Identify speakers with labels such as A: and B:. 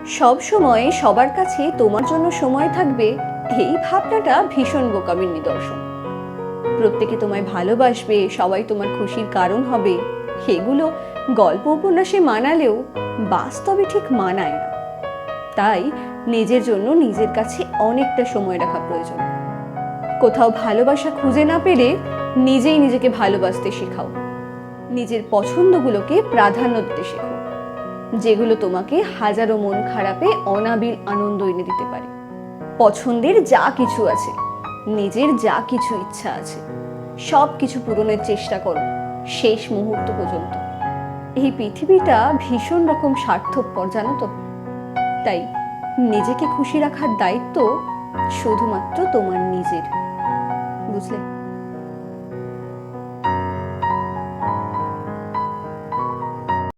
A: সব সময় সবার কাছে তোমার জন্য সময় থাকবে, এই ভাবনাটা ভীষণ বোকামির নিদর্শন। প্রত্যেকে তোমায় ভালোবাসবে, সবাই তোমার খুশির কারণ হবে, এগুলো গল্প উপন্যাসে মানালেও বাস্তবে ঠিক মানায় না। তাই নিজের জন্য নিজের কাছে অনেকটা সময় রাখা প্রয়োজন। কোথাও ভালোবাসা খুঁজে না পেলে নিজেই নিজেকে ভালোবাসতে শেখাও। নিজের পছন্দগুলোকে প্রাধান্য দিতে শেখো, যেগুলো তোমাকে হাজারো মন খারাপে অনাবিল আনন্দ এনে দিতে পারে। পছন্দের যা কিছু আছে, নিজের যা কিছু ইচ্ছা আছে, সব কিছু পূরণের চেষ্টা করো শেষ মুহূর্ত পর্যন্ত। এই পৃথিবীটা ভীষণ রকম স্বার্থপর, জানো তো? তাই নিজেকে খুশি রাখার দায়িত্ব শুধুমাত্র তোমার নিজের, বুঝলে?